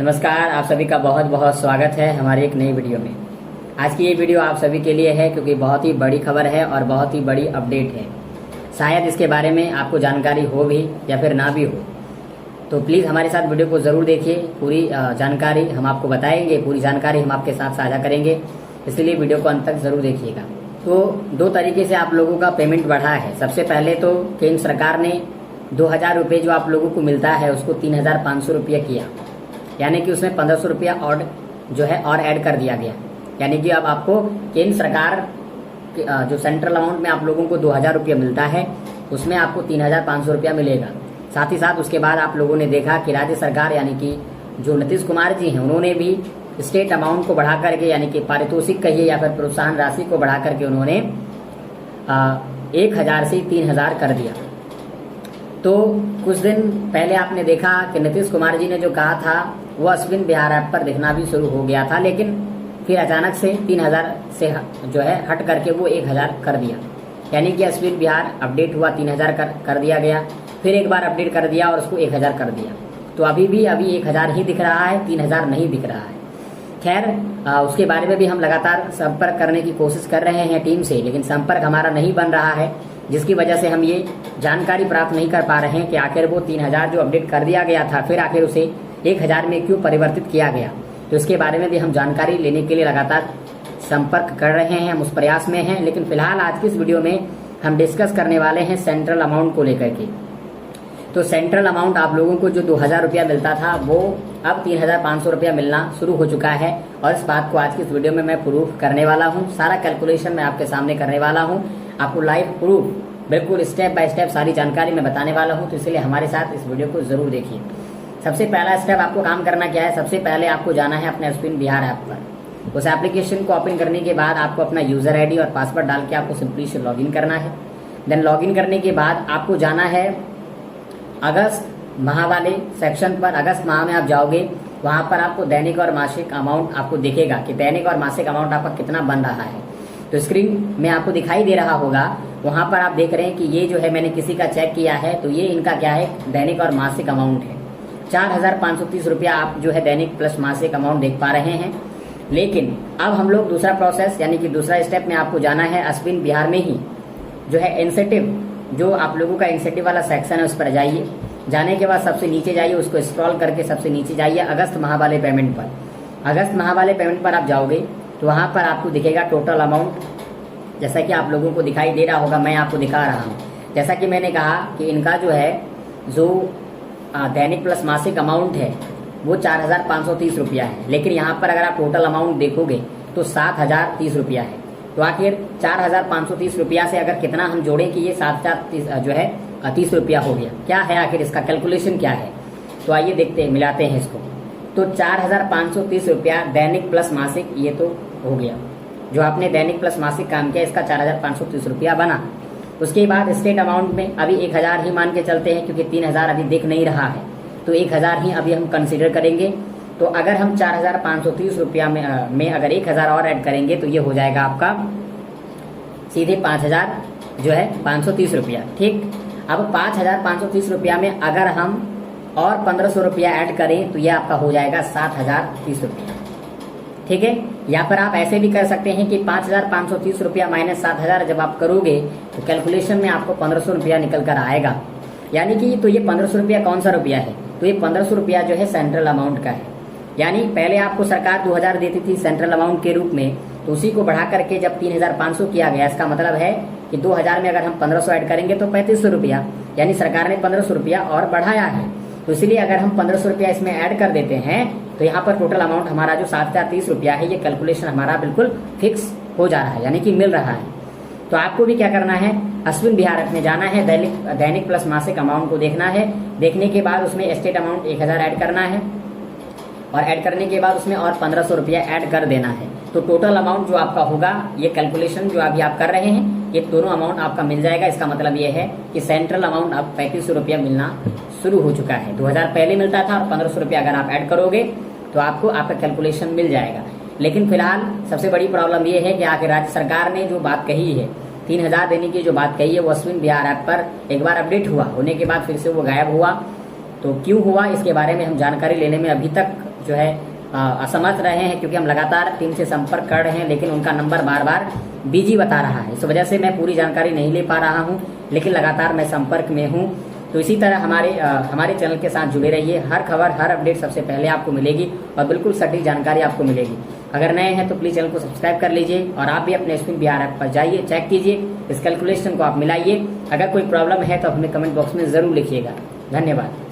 नमस्कार, आप सभी का बहुत बहुत स्वागत है हमारी एक नई वीडियो में। आज की ये वीडियो आप सभी के लिए है क्योंकि बहुत ही बड़ी खबर है और बहुत ही बड़ी अपडेट है। शायद इसके बारे में आपको जानकारी हो भी या फिर ना भी हो, तो प्लीज़ हमारे साथ वीडियो को ज़रूर देखिए। पूरी जानकारी हम आपको बताएंगे, पूरी जानकारी हम आपके साथ साझा करेंगे, इसलिए वीडियो को अंत तक ज़रूर देखिएगा। तो दो तरीके से आप लोगों का पेमेंट बढ़ा है। सबसे पहले तो केंद्र सरकार ने 2000 रुपये जो आप लोगों को मिलता है उसको 3500 रुपये किया, यानी कि उसमें 1500 रुपया और जो है और ऐड कर दिया गया। यानी कि अब आपको केंद्र सरकार जो सेंट्रल अमाउंट में आप लोगों को 2000 रुपया मिलता है उसमें आपको 3500 रुपया मिलेगा। साथ ही साथ उसके बाद आप लोगों ने देखा कि राज्य सरकार यानी कि जो नीतीश कुमार जी हैं उन्होंने भी स्टेट अमाउंट को बढ़ा करके, यानी कि पारितोषिक कहिए या फिर प्रोत्साहन राशि को बढ़ा करके उन्होंने 1000 से 3000 कर दिया। तो कुछ दिन पहले आपने देखा कि नीतीश कुमार जी ने जो कहा था वो अश्विन बिहार ऐप पर दिखना भी शुरू हो गया था, लेकिन फिर अचानक से 3000 से जो है हट करके वो 1000 कर दिया। यानी कि अश्विन बिहार अपडेट हुआ, 3000 कर दिया गया, फिर एक बार अपडेट कर दिया और उसको 1000 कर दिया। तो अभी 1000 ही दिख रहा है, 3000 नहीं दिख रहा है। खैर, उसके बारे में भी हम लगातार संपर्क करने की कोशिश कर रहे हैं टीम से, लेकिन संपर्क हमारा नहीं बन रहा है, जिसकी वजह से हम ये जानकारी प्राप्त नहीं कर पा रहे हैं कि आखिर वो 3000 जो अपडेट कर दिया गया था फिर आखिर उसे 1000 में क्यों परिवर्तित किया गया। तो इसके बारे में भी हम जानकारी लेने के लिए लगातार संपर्क कर रहे हैं, हम उस प्रयास में हैं। लेकिन फिलहाल आज की इस वीडियो में हम डिस्कस करने वाले हैं सेंट्रल अमाउंट को लेकर के। तो सेंट्रल अमाउंट आप लोगों को जो 2000 रुपया मिलता था वो अब 3500 रुपया मिलना शुरू हो चुका है, और इस बात को आज की इस वीडियो में मैं प्रूफ करने वाला हूँ। सारा कैलकुलेशन मैं आपके सामने करने वाला हूँ, आपको लाइव प्रूफ बिल्कुल स्टेप बाय स्टेप सारी जानकारी मैं बताने वाला हूँ। तो इसलिए हमारे साथ इस वीडियो को जरूर देखिए। सबसे पहला स्टेप आपको काम करना क्या है, सबसे पहले आपको जाना है अपने अश्विन बिहार ऐप पर। उस एप्लीकेशन को ओपन करने के बाद आपको अपना यूजर आईडी और पासवर्ड डाल के आपको सिंपली से लॉगिन करना है। देन लॉगिन करने के बाद आपको जाना है अगस्त माह वाले सेक्शन पर। अगस्त माह में आप जाओगे, वहां पर आपको दैनिक और मासिक अमाउंट आपको दिखेगा कि दैनिक और मासिक अमाउंट आपका कितना बन रहा है। तो स्क्रीन में आपको दिखाई दे रहा होगा, वहां पर आप देख रहे हैं कि ये जो है मैंने किसी का चेक किया है, तो ये इनका क्या है, दैनिक और मासिक अमाउंट है। 4530 रुपया आप जो है दैनिक प्लस मासिक अमाउंट देख पा रहे हैं। लेकिन अब हम लोग दूसरा प्रोसेस यानी कि दूसरा स्टेप में आपको जाना है अश्विन बिहार में ही जो है इंसेंटिव, जो आप लोगों का इंसेंटिव वाला सेक्शन है उस पर जाइए। जाने के बाद सबसे नीचे जाइए, उसको स्क्रॉल करके सबसे नीचे जाइए अगस्त माह वाले पेमेंट पर। अगस्त माह वाले पेमेंट पर आप जाओगे तो वहां पर आपको दिखेगा टोटल अमाउंट, जैसा कि आप लोगों को दिखाई दे रहा होगा, मैं आपको दिखा रहा हूँ। जैसा कि मैंने कहा कि इनका जो है जो दैनिक प्लस मासिक अमाउंट है वो 4530 रुपया है, लेकिन यहाँ पर अगर आप टोटल अमाउंट देखोगे तो 7030 रुपया है। तो आखिर 4530 रुपया से अगर कितना हम जोड़ें कि ये 7030 जो है 30 रुपया हो गया, क्या है आखिर इसका कैलकुलेशन क्या है। तो आइए देखते हैं, मिलाते हैं इसको। तो 4530 रुपया दैनिक प्लस मासिक ये तो हो गया, जो आपने दैनिक प्लस मासिक काम किया इसका 4530 रुपया बना। उसके बाद स्टेट अमाउंट में अभी 1000 ही मान के चलते हैं, क्योंकि 3000 अभी दिख नहीं रहा है, तो 1000 ही अभी हम कंसिडर करेंगे। तो अगर हम 4530 रुपया में अगर 1000 और ऐड करेंगे तो ये हो जाएगा आपका सीधे 5000 जो है 530 रुपया। ठीक, अब 5530 रुपया में अगर हम और 1500 रुपया ऐड करें तो ये आपका हो जाएगा 7030 रुपया। ठीक है, या फिर आप ऐसे भी कर सकते हैं कि 5530 रुपया माइनस 7000 जब आप करोगे तो कैलकुलेशन में आपको 1500 रुपया निकल कर आएगा। यानी कि तो ये 1500 रुपया कौन सा रुपया है, तो ये 1500 रुपया जो है सेंट्रल अमाउंट का है। यानी पहले आपको सरकार 2000 देती थी सेंट्रल अमाउंट के रूप में, तो उसी को बढ़ा करके जब 3500 किया गया, इसका मतलब है कि 2000 में अगर हम 1500 ऐड करेंगे तो 3500 रुपया, यानी सरकार ने 1500 रुपया और बढ़ाया है। तो इसलिए अगर हम 1500 रुपया इसमें ऐड कर देते हैं तो यहाँ पर टोटल अमाउंट हमारा जो 7030 रुपया है, ये कैलकुलेशन हमारा बिल्कुल फिक्स हो जा रहा है, यानी कि मिल रहा है। तो आपको भी क्या करना है, अश्विन बिहार ऐप में जाना है, दैनिक प्लस मासिक अमाउंट को देखना है। देखने के बाद उसमें स्टेट अमाउंट 1000 ऐड करना है, और ऐड करने के बाद उसमें और 1500 रुपया ऐड कर देना है। तो टोटल अमाउंट जो आपका होगा, ये कैलकुलेशन जो अभी आप कर रहे हैं, ये दोनों अमाउंट आपका मिल जाएगा। इसका मतलब ये है कि सेंट्रल अमाउंट अब 3500 रुपया मिलना शुरू हो चुका है। 2000 पहले मिलता था और 1500 रुपया अगर आप ऐड करोगे तो आपको आपका कैलकुलेशन मिल जाएगा। लेकिन फिलहाल सबसे बड़ी प्रॉब्लम ये है कि आखिर राज्य सरकार ने जो बात कही है, 3000 देने की जो बात कही है, वो अश्विन बिहार ऐप पर एक बार अपडेट हुआ, होने के बाद फिर से वो गायब हुआ। तो क्यों हुआ इसके बारे में हम जानकारी लेने में अभी तक जो है असमर्थ रहे हैं, क्योंकि हम लगातार टीम से संपर्क कर रहे हैं, लेकिन उनका नंबर बार बार बिजी बता रहा है। इस वजह से मैं पूरी जानकारी नहीं ले पा रहा हूं, लेकिन लगातार मैं संपर्क में हूं। तो इसी तरह हमारे चैनल के साथ जुड़े रहिए। हर खबर, हर अपडेट सबसे पहले आपको मिलेगी और बिल्कुल सटीक जानकारी आपको मिलेगी। अगर नए हैं तो प्लीज चैनल को सब्सक्राइब कर लीजिए और आप भी अपने स्पिन बिहार ऐप पर जाइए, चेक कीजिए, इस कैलकुलेशन को आप मिलाइए। अगर कोई प्रॉब्लम है तो अपने कमेंट बॉक्स में जरूर लिखिएगा। धन्यवाद।